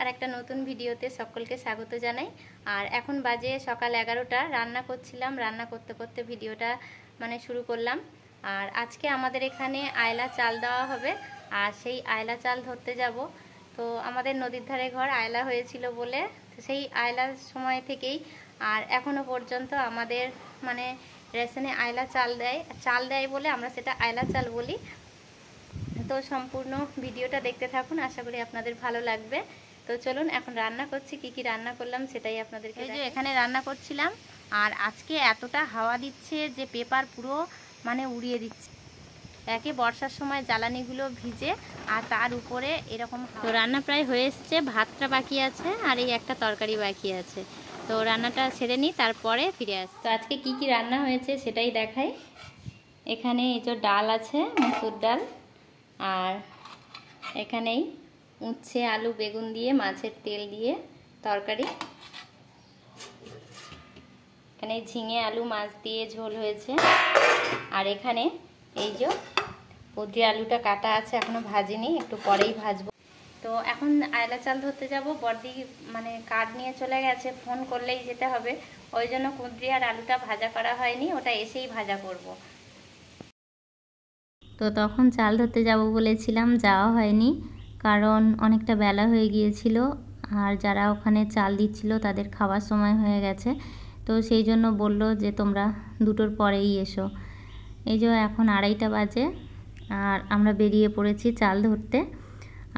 আর একটা নতুন ভিডিওতে সকলকে স্বাগত জানাই। আর এখন বাজে সকাল 11টা, রান্না করছিলাম, রান্না করতে করতে ভিডিওটা শুরু করলাম। আর আজকে আমাদের এখানে আয়লা চাল দেওয়া হবে, আর সেই আয়লা চাল ধরতে যাব। তো আমাদের নদীর ধারে ঘর, আয়লা হয়েছিল বলে সেই আয়লার সময় থেকেই আর এখনো পর্যন্ত আমাদের রেশনে আয়লা চাল দেয় বলে আমরা সেটা আয়লা চাল বলি। তো সম্পূর্ণ ভিডিওটা দেখতে থাকুন, আশা করি আপনাদের ভালো লাগবে। তো চলুন এখন রান্না করছি, কি রান্না করলাম সেটাই আপনাদেরকে। এই যে এখানে রান্না করছিলাম, আর আজকে এতটা হাওয়া দিচ্ছে যে পেপার পুরো উড়িয়ে দিচ্ছে। একে বর্ষার সময় জ্বালানিগুলো ভিজে, আর তার উপরে এরকম। তো রান্না প্রায় হয়ে এসছে, ভাতটা বাকি আছে আর এই একটা তরকারি বাকি আছে। তো রান্নাটা সেরে নিই, তারপরে ফিরে আসি। তো আজকে কি রান্না হয়েছে সেটাই দেখাই। এখানে এই যে ডাল আছে, মসুর ডাল, আর এখানেই উচ্ছে আলু বেগুন দিয়ে মাছের তেল দিয়ে তরকারি। এখানে ঝিঙে আলু মাছ দিয়ে ঝোল হয়েছে। আর এখানে এই যে কুঁদরি আলুটা কাটা আছে, এখনো ভাজিনি, একটু পরেই ভাজবো। তো এখন আয়লা চাল ধরতে যাব। বড়দি কার্ড নিয়ে চলে গেছে, ফোন করলেই যেতে হবে, ওই জন্য কুঁদরি আর আলুটা ভাজা করা হয়নি, ওটা এসেই ভাজা করব। তো তখন চাল ধরতে যাব বলেছিলাম, যাওয়া হয়নি, কারণ অনেকটা বেলা হয়ে গিয়েছিল, আর যারা ওখানে চাল দিচ্ছিল তাদের খাওয়ার সময় হয়ে গেছে। তো সেই জন্য বলল যে তোমরা 2টোর পরেই এসো। এই যে এখন 2:30 বাজে, আর আমরা বেরিয়ে পড়েছি চাল ধরতে।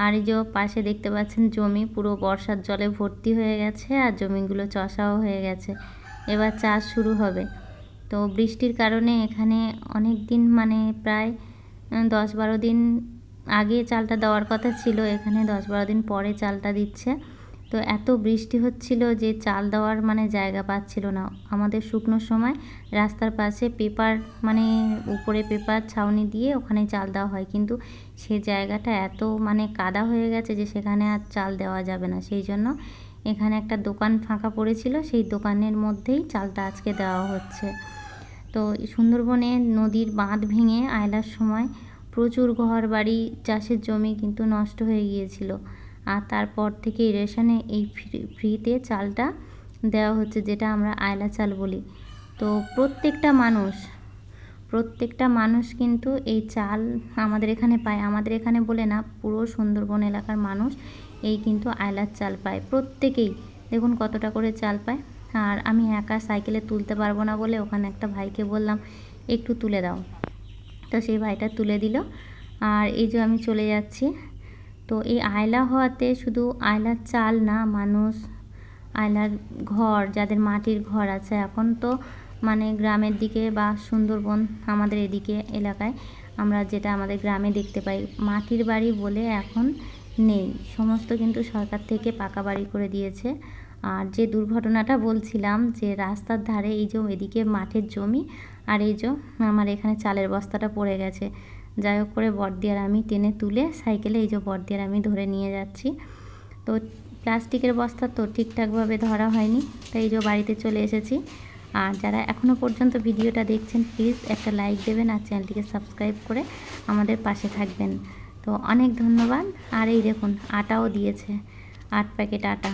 আর এই যে পাশে দেখতে পাচ্ছেন জমি পুরো বর্ষার জলে ভর্তি হয়ে গেছে, আর জমিগুলো চষাও হয়ে গেছে, এবার চাষ শুরু হবে। তো বৃষ্টির কারণে এখানে অনেক দিন প্রায় 10-12 দিন আগে চালটা দেওয়ার কথা ছিল, এখানে 10-12 দিন পরে চালটা দিচ্ছে। তো এত বৃষ্টি হচ্ছিল যে চাল দেওয়ার জায়গা পাচ্ছিল না। আমাদের শুকনোর সময় রাস্তার পাশে পেপার উপরে পেপার ছাউনি দিয়ে ওখানে চাল দেওয়া হয়, কিন্তু সে জায়গাটা এত কাদা হয়ে গেছে যে সেখানে আর চাল দেওয়া যাবে না। সেই জন্য এখানে একটা দোকান ফাঁকা পড়েছিল, সেই দোকানের মধ্যেই চালটা আজকে দেওয়া হচ্ছে। তো সুন্দরবনে নদীর বাঁধ ভেঙে আয়লার সময় প্রচুর ঘর বাড়ি চাষের জমি কিন্তু নষ্ট হয়ে গিয়েছিল, আর তারপর থেকে রেশনে এই ফ্রিতে চালটা দেওয়া হচ্ছে, যেটা আমরা আয়লা চাল বলি। তো প্রত্যেকটা মানুষ কিন্তু এই চাল আমাদের এখানে পায়। আমাদের এখানে বলে না, পুরো সুন্দরবন এলাকার মানুষ এই কিন্তু আয়লার চাল পায় প্রত্যেকেই। দেখুন কতটা করে চাল পায়। আর আমি একা সাইকেলে তুলতে পারবো না বলে ওখানে একটা ভাইকে বললাম একটু তুলে দাও, তো সেই ভাইটা তুলে দিল। আর এই যে আমি চলে যাচ্ছি। তো এই আয়লা হওয়াতে শুধু আয়লার চাল না, মানুষ আয়লার ঘর, যাদের মাটির ঘর আছে, এখন তো গ্রামের দিকে বা সুন্দরবন আমাদের এদিকে এলাকায় আমরা যেটা আমাদের গ্রামে দেখতে পাই, মাটির বাড়ি বলে এখন নেই, সমস্ত কিন্তু সরকার থেকে পাকা বাড়ি করে দিয়েছে। আর যে দুর্ঘটনাটা বলছিলাম, যে রাস্তার ধারে এই যে এদিকে মাঠের জমি, আর এই যে আমার এখানে চালের বস্তাটা পড়ে গেছে, যাই হোক করে বড়দি আর আমি টেনে তুলে সাইকেলে এই যে বড়দি আর আমি ধরে নিয়ে যাচ্ছি। তো প্লাস্টিকের বস্তা তো ঠিকঠাকভাবে ধরা হয়নি, তাই এই যে বাড়িতে চলে এসেছি। আর যারা এখনও পর্যন্ত ভিডিওটা দেখছেন, প্লিজ একটা লাইক দেবেন আর চ্যানেলটিকে সাবস্ক্রাইব করে আমাদের পাশে থাকবেন। তো অনেক ধন্যবাদ। আর এই দেখুন আটাও দিয়েছে, 8 প্যাকেট আটা।